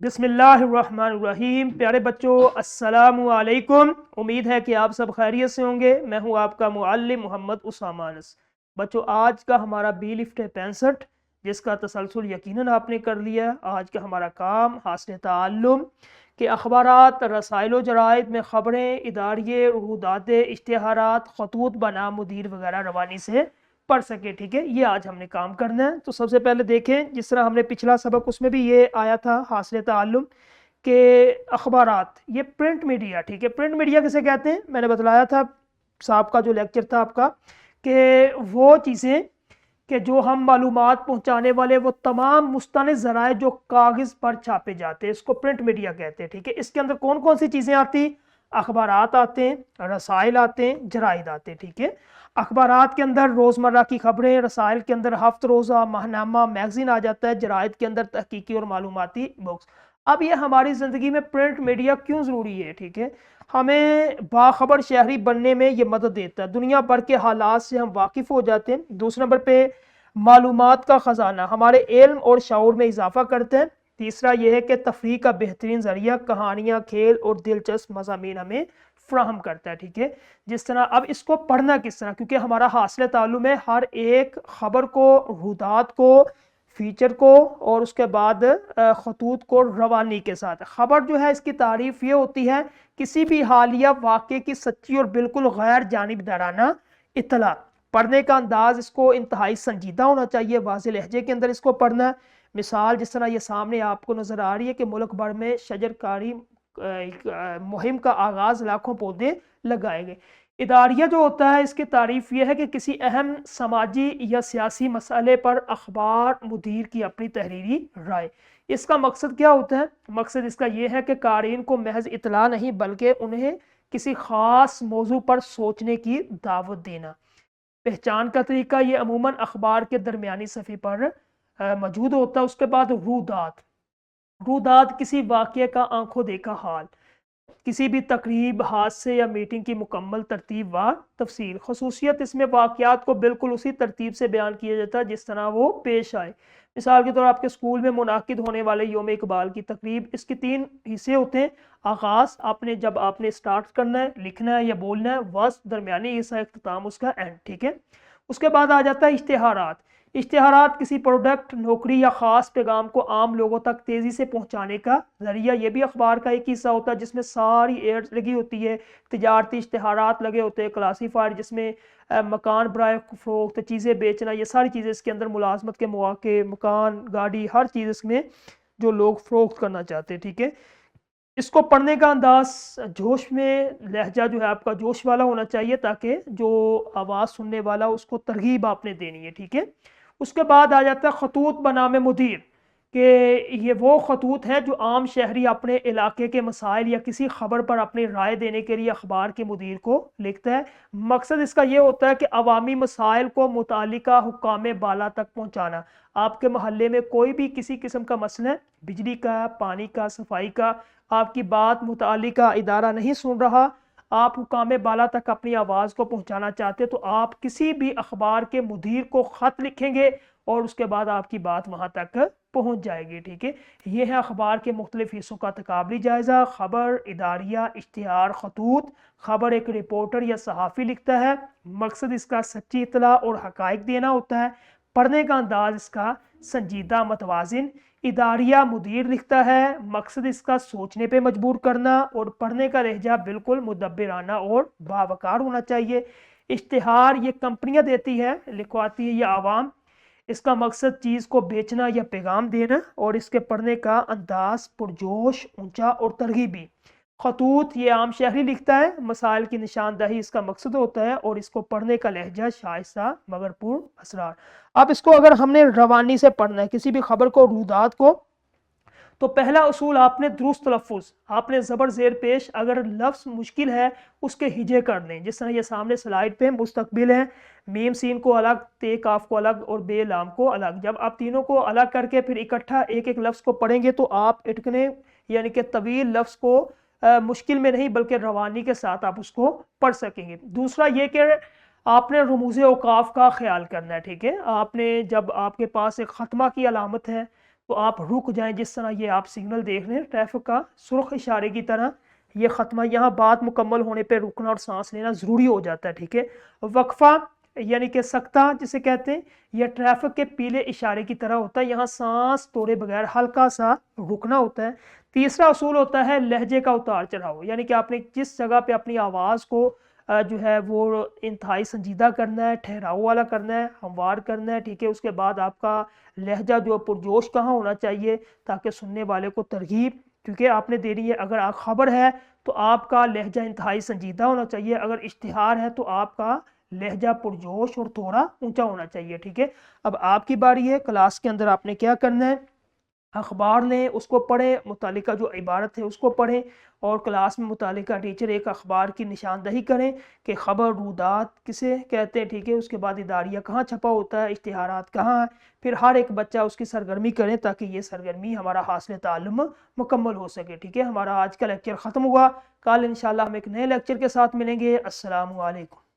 بسم اللہ الرحمن الرحیم۔ پیارے بچوں السلام علیکم، امید ہے کہ آپ سب خیریت سے ہوں گے۔ میں ہوں آپ کا معلم محمد اسامہ انس۔ بچوں آج کا ہمارا بی لفٹ ہے 65، جس کا تسلسل یقیناً آپ نے کر لیا ہے۔ آج کا ہمارا کام حاصل تعلم کہ اخبارات، رسائل و جرائد میں خبریں، اداریے، عروضات، اشتہارات، خطوط بنام مدیر وغیرہ روانی سے پڑھ سکے، ٹھیک ہے۔ یہ آج ہم نے کام کرنا ہے۔ تو سب سے پہلے دیکھیں، جس طرح ہم نے پچھلا سبق اس میں بھی یہ آیا تھا حاصل تعلم کہ اخبارات یہ پرنٹ میڈیا، ٹھیک ہے۔ پرنٹ میڈیا کسے کہتے ہیں؟ میں نے بتلایا تھا صاحب کا جو لیکچر تھا آپ کا کہ وہ چیزیں کہ جو ہم معلومات پہنچانے والے وہ تمام مستند ذرائع جو کاغذ پر چھاپے جاتے ہیں، اس کو پرنٹ میڈیا کہتے ہیں، ٹھیک ہے۔ اس کے اندر کون کون سی چیزیں آتی؟ اخبارات آتے ہیں، رسائل آتے ہیں، جرائد آتے ہیں، ٹھیک ہے۔ اخبارات کے اندر روزمرہ کی خبریں، رسائل کے اندر ہفتہ روزہ، ماہنامہ، میگزین آ جاتا ہے، جرائد کے اندر تحقیقی اور معلوماتی بکس۔ اب یہ ہماری زندگی میں پرنٹ میڈیا کیوں ضروری ہے، ٹھیک ہے۔ ہمیں باخبر شہری بننے میں یہ مدد دیتا ہے، دنیا بھر کے حالات سے ہم واقف ہو جاتے ہیں۔ دوسرے نمبر پہ معلومات کا خزانہ ہمارے علم اور شعور میں اضافہ کرتے ہیں۔ تیسرا یہ ہے کہ تفریح کا بہترین ذریعہ، کہانیاں، کھیل اور دلچسپ مضامین ہمیں فراہم کرتا ہے، ٹھیک ہے۔ جس طرح اب اس کو پڑھنا کس طرح، کیونکہ ہمارا حاصل تعلم ہے ہر ایک خبر کو، رویداد کو، فیچر کو اور اس کے بعد خطوط کو روانی کے ساتھ۔ خبر جو ہے اس کی تعریف یہ ہوتی ہے کسی بھی حالیہ واقعے کی سچی اور بالکل غیر جانبدارانہ اطلاع۔ پڑھنے کا انداز اس کو انتہائی سنجیدہ ہونا چاہیے، واضح لہجے کے اندر اس کو پڑھنا ہے۔ مثال جس طرح یہ سامنے آپ کو نظر آ رہی ہے کہ ملک بھر میں شجر کاری مہم کا آغاز، لاکھوں پودے لگائے گئے۔ اداریہ جو ہوتا ہے اس کی تعریف یہ ہے کہ کسی اہم سماجی یا سیاسی مسئلے پر اخبار مدیر کی اپنی تحریری رائے۔ اس کا مقصد کیا ہوتا ہے؟ مقصد اس کا یہ ہے کہ قارئین کو محض اطلاع نہیں بلکہ انہیں کسی خاص موضوع پر سوچنے کی دعوت دینا۔ پہچان کا طریقہ یہ عموماً اخبار کے درمیانی صفحے پر موجود ہوتا ہے۔ اس کے بعد رویداد کسی واقعے کا آنکھوں دیکھا حال، کسی بھی تقریب، حادثے یا میٹنگ کی مکمل ترتیب و تفصیل۔ خصوصیت اس میں واقعات کو بالکل اسی ترتیب سے بیان کیا جاتا ہے جس طرح وہ پیش آئے۔ مثال کے طور آپ کے اسکول میں منعقد ہونے والے یوم اقبال کی تقریب، اس کی 3 حصے ہوتے ہیں۔ آغاز جب آپ نے سٹارٹ کرنا ہے، لکھنا ہے یا بولنا ہے، وسط، درمیانی حصہ، اختتام اس کا اینڈ، ٹھیک ہے۔ اس کے بعد آ جاتا ہے اشتہارات۔ اشتہارات کسی پروڈکٹ، نوکری یا خاص پیغام کو عام لوگوں تک تیزی سے پہنچانے کا ذریعہ۔ یہ بھی اخبار کا ایک حصہ ہوتا ہے جس میں ساری ایڈز لگی ہوتی ہے، تجارتی اشتہارات لگے ہوتے ہیں، کلاسیفائر جس میں مکان برائے فروخت، چیزیں بیچنا، یہ ساری چیزیں اس کے اندر، ملازمت کے مواقع، مکان، گاڑی، ہر چیز اس میں جو لوگ فروخت کرنا چاہتے ہیں، ٹھیک ہے۔ اس کو پڑھنے کا انداز جوش میں، لہجہ جو ہے آپ کا جوش والا ہونا چاہیے تاکہ جو آواز سننے والا اس کو ترغیب آپ نے دینی ہے، ٹھیک ہے۔ اس کے بعد آ جاتا ہے خطوط بنام مدیر، کہ یہ وہ خطوط ہیں جو عام شہری اپنے علاقے کے مسائل یا کسی خبر پر اپنی رائے دینے کے لیے اخبار کے مدیر کو لکھتا ہے۔ مقصد اس کا یہ ہوتا ہے کہ عوامی مسائل کو متعلقہ حکام بالا تک پہنچانا۔ آپ کے محلے میں کوئی بھی کسی قسم کا مسئلہ ہے، بجلی کا، پانی کا، صفائی کا، آپ کی بات متعلقہ ادارہ نہیں سن رہا، آپ حکام بالا تک اپنی آواز کو پہنچانا چاہتے تو آپ کسی بھی اخبار کے مدیر کو خط لکھیں گے اور اس کے بعد آپ کی بات وہاں تک پہنچ جائے گی، ٹھیک ہے۔ یہ ہے اخبار کے مختلف حصوں کا تقابلی جائزہ۔ خبر، اداریہ، اشتہار، خطوط۔ خبر ایک رپورٹر یا صحافی لکھتا ہے، مقصد اس کا سچی اطلاع اور حقائق دینا ہوتا ہے۔ پڑھنے کا انداز اس کا سنجیدہ، متوازن۔ اداریہ مدیر لکھتا ہے، مقصد اس کا سوچنے پہ مجبور کرنا، اور پڑھنے کا لہجہ بالکل مدبرانہ اور باوقار ہونا چاہیے۔ اشتہار یہ کمپنیاں دیتی ہے، لکھواتی ہے یا عوام، اس کا مقصد چیز کو بیچنا یا پیغام دینا، اور اس کے پڑھنے کا انداز پرجوش، اونچا اور ترغیبی۔ خطوط یہ عام شہری لکھتا ہے، مسائل کی نشاندہی اس کا مقصد ہوتا ہے، اور اس کو پڑھنے کا لہجہ شائستہ مگر پر اسرار۔ اب اس کو اگر ہم نے روانی سے پڑھنا ہے کسی بھی خبر کو، رویداد کو، تو پہلا اصول آپ نے درست تلفظ، آپ نے زبر زیر پیش، اگر لفظ مشکل ہے اس کے ہجے کر لیں، جس طرح یہ سامنے سلائیڈ پہ مستقبل ہے، میم سین کو الگ، تے کاف کو الگ اور بے لام کو الگ۔ جب آپ تینوں کو الگ کر کے پھر اکٹھا ایک ایک لفظ کو پڑھیں گے تو آپ اٹکنے یعنی کہ طویل لفظ کو مشکل میں نہیں بلکہ روانی کے ساتھ آپ اس کو پڑھ سکیں گے۔ دوسرا یہ کہ آپ نے رموز اوقاف کا خیال کرنا ہے، ٹھیک ہے۔ آپ نے جب آپ کے پاس ایک ختمہ کی علامت ہے تو آپ رک جائیں، جس طرح یہ آپ سگنل دیکھ رہے ہیں ٹریفک کا سرخ اشارے کی طرح یہ ختمہ، یہاں بات مکمل ہونے پہ رکنا اور سانس لینا ضروری ہو جاتا ہے، ٹھیک ہے۔ وقفہ یعنی کہ سکتہ جسے کہتے ہیں، یہ ٹریفک کے پیلے اشارے کی طرح ہوتا ہے، یہاں سانس توڑے بغیر ہلکا سا رکنا ہوتا ہے۔ تیسرا اصول ہوتا ہے لہجے کا اتار چڑھاؤ، یعنی کہ آپ نے جس جگہ پہ اپنی آواز کو جو ہے وہ انتہائی سنجیدہ کرنا ہے، ٹھہراؤ والا کرنا ہے، ہموار کرنا ہے، ٹھیک ہے۔ اس کے بعد آپ کا لہجہ جو پرجوش کہاں ہونا چاہیے تاکہ سننے والے کو ترغیب، کیونکہ آپ نے دینی ہے، اگر آپ خبر ہے تو آپ کا لہجہ انتہائی سنجیدہ ہونا چاہیے، اگر اشتہار ہے تو آپ کا لہجہ پرجوش اور تھوڑا اونچا ہونا چاہیے، ٹھیک ہے۔ اب آپ کی باری ہے، کلاس کے اندر آپ نے کیا کرنا ہے، اخبار لیں، اس کو پڑھیں، متعلقہ جو عبارت ہے اس کو پڑھیں، اور کلاس میں متعلقہ ٹیچر ایک اخبار کی نشاندہی کریں کہ خبر رودات کسے کہتے ہیں، ٹھیک ہے۔ اس کے بعد اداریہ کہاں چھپا ہوتا ہے، اشتہارات کہاں ہیں، پھر ہر ایک بچہ اس کی سرگرمی کریں تاکہ یہ سرگرمی ہمارا حاصل تعلم مکمل ہو سکے، ٹھیک ہے۔ ہمارا آج کا لیکچر ختم ہوا، کل انشاءاللہ ہم ایک نئے لیکچر کے ساتھ ملیں گے۔ السلام علیکم۔